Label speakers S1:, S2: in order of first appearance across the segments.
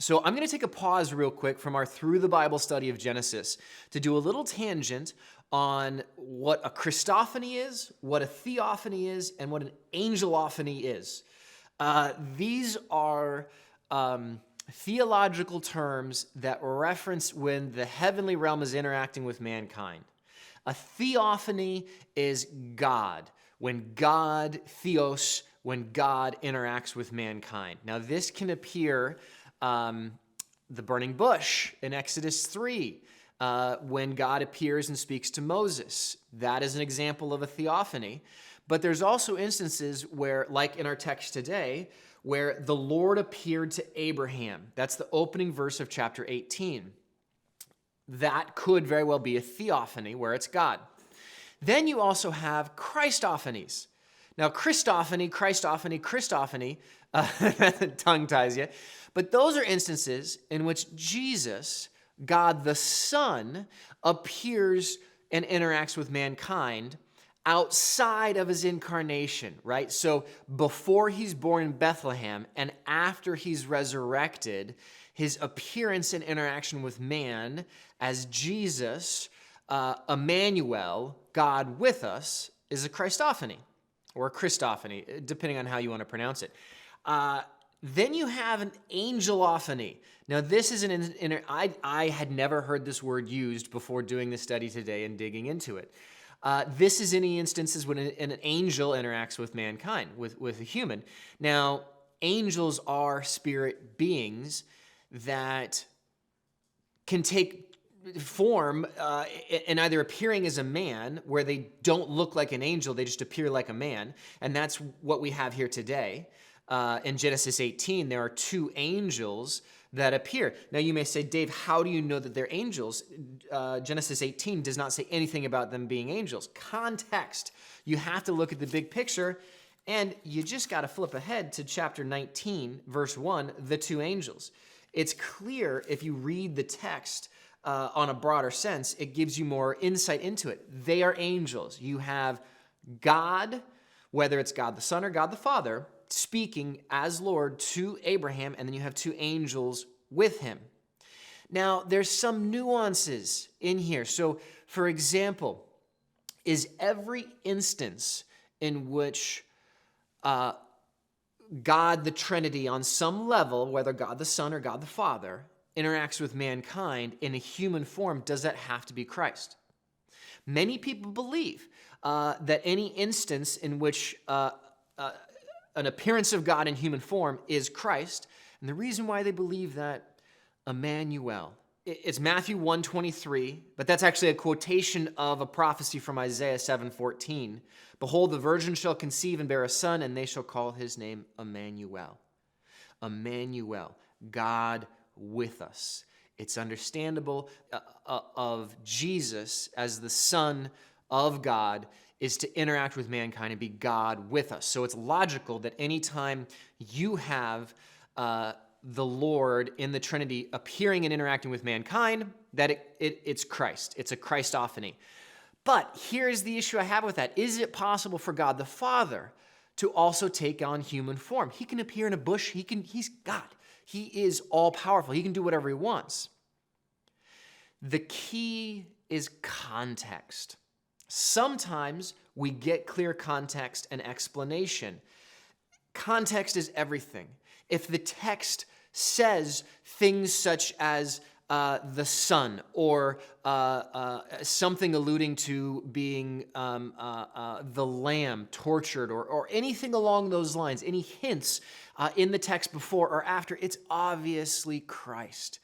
S1: So I'm going to take a pause real quick from our Through the Bible study of Genesis to do a little tangent on what a Christophany is, what a Theophany is, and what an Angelophony is. These are theological terms that reference when the heavenly realm is interacting with mankind. A theophany is God, when God, theos, when God interacts with mankind. Now this can appear the burning bush in Exodus 3, when God appears and speaks to Moses. That is an example of a theophany. But there's also instances where, like in our text today, where the Lord appeared to Abraham. That's the opening verse of chapter 18. That could very well be a theophany where it's God. Then you also have Christophanies. Now, Christophany, tongue ties you. But those are instances in which Jesus, God the Son, appears and interacts with mankind outside of his incarnation, right? So before he's born in Bethlehem and after he's resurrected, his appearance and interaction with man as Jesus, Emmanuel, God with us, is a Christophany or a Christophany, depending on how you want to pronounce it. Then you have an Angelophony. Now, this is I had never heard this word used before doing the study today and digging into it. This is any instances when an angel interacts with mankind, with a human. Now, angels are spirit beings that can take form in either appearing as a man, where they don't look like an angel, they just appear like a man, and that's what we have here today. In Genesis 18, there are two angels that appear. Now you may say, Dave, how do you know that they're angels? Genesis 18 does not say anything about them being angels. Context. You have to look at the big picture, and you just got to flip ahead to chapter 19, verse 1, the two angels. It's clear if you read the text on a broader sense, it gives you more insight into it. They are angels. You have God, whether it's God the Son or God the Father, speaking as Lord to Abraham, and then you have two angels with him. Now, there's some nuances in here. So, for example, is every instance in which God the Trinity on some level, whether God the Son or God the Father, interacts with mankind in a human form, does that have to be Christ? Many people believe that any instance in which an appearance of God in human form is Christ. And the reason why they believe that, Emmanuel. It's Matthew 1:23, but that's actually a quotation of a prophecy from Isaiah 7:14. Behold, the virgin shall conceive and bear a son, and they shall call his name Emmanuel. Emmanuel, God with us. It's understandable of Jesus as the Son of God is to interact with mankind and be God with us. So it's logical that anytime you have the Lord in the Trinity appearing and interacting with mankind, that it's Christ. It's a Christophany. But here's the issue I have with that. Is it possible for God the Father to also take on human form? He can appear in a bush. He's God. He is all-powerful. He can do whatever he wants. The key is context. Sometimes we get clear context and explanation. Context is everything. If the text says things such as the Son, or something alluding to being the Lamb tortured, or anything along those lines, any hints in the text before or after, it's obviously Christ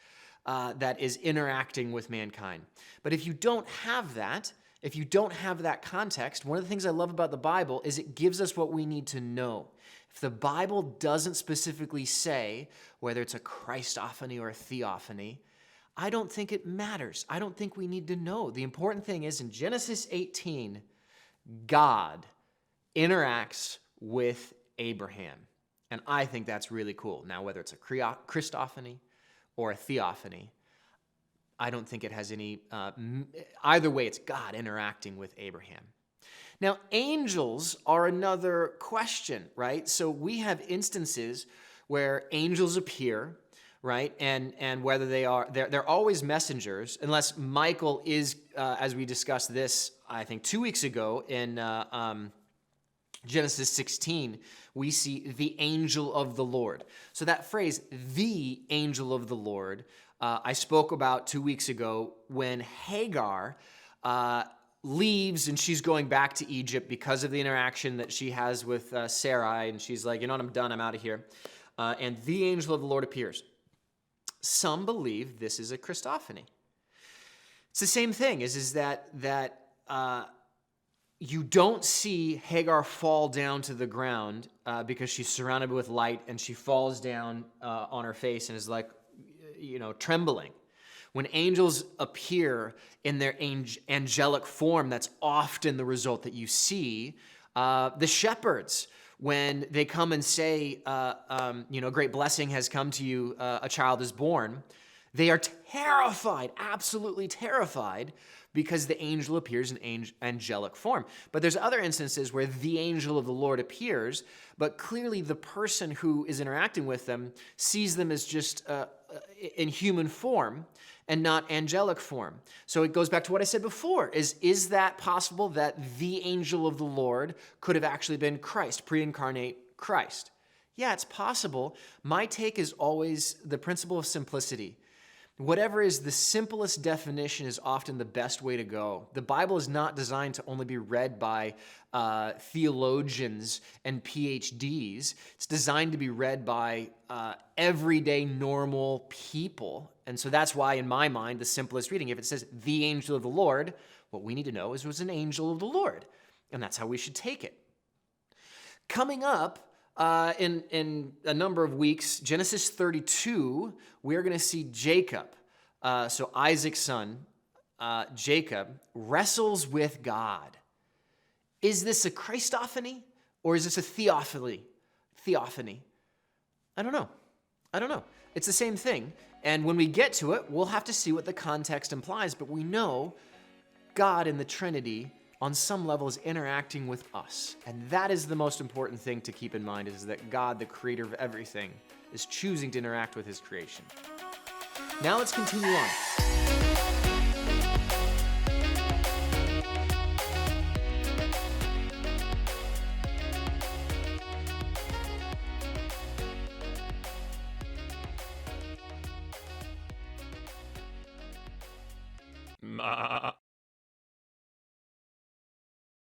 S1: that is interacting with mankind. But if you don't have that, if you don't have that context, one of the things I love about the Bible is it gives us what we need to know. If the Bible doesn't specifically say whether it's a Christophany or a theophany, I don't think it matters. I don't think we need to know. The important thing is in Genesis 18, God interacts with Abraham. And I think that's really cool. Now, whether it's a Christophany or a theophany, I don't think it has any, either way, it's God interacting with Abraham. Now, angels are another question, right? So we have instances where angels appear, right? And whether they're always messengers, unless Michael is, as we discussed this, I think 2 weeks ago in Genesis 16, we see the angel of the Lord. So that phrase, the angel of the Lord, I spoke about 2 weeks ago when Hagar leaves and she's going back to Egypt because of the interaction that she has with Sarai, and she's like, you know what, I'm done, I'm out of here. And the angel of the Lord appears. Some believe this is a Christophany. It's the same thing, is that you don't see Hagar fall down to the ground because she's surrounded with light, and she falls down on her face and is like, trembling. When angels appear in their angelic form, that's often the result that you see. The shepherds, when they come and say, great blessing has come to you, a child is born, they are terrified, absolutely terrified, because the angel appears in angelic form. But there's other instances where the angel of the Lord appears, but clearly the person who is interacting with them sees them as just in human form and not angelic form. So it goes back to what I said before, is that possible that the angel of the Lord could have actually been Christ, pre-incarnate Christ? Yeah, it's possible. My take is always the principle of simplicity. Whatever is the simplest definition is often the best way to go. The Bible is not designed to only be read by theologians and PhDs. It's designed to be read by everyday normal people. And so that's why, in my mind, the simplest reading, if it says the angel of the Lord, what we need to know is it was an angel of the Lord. And that's how we should take it. Coming up, in a number of weeks, Genesis 32, we're going to see Jacob, so Isaac's son, Jacob, wrestles with God. Is this a Christophany or is this a Theophany? I don't know. It's the same thing. And when we get to it, we'll have to see what the context implies. But we know God in the Trinity on some level is interacting with us. And that is the most important thing to keep in mind, is that God, the creator of everything, is choosing to interact with his creation. Now let's continue on.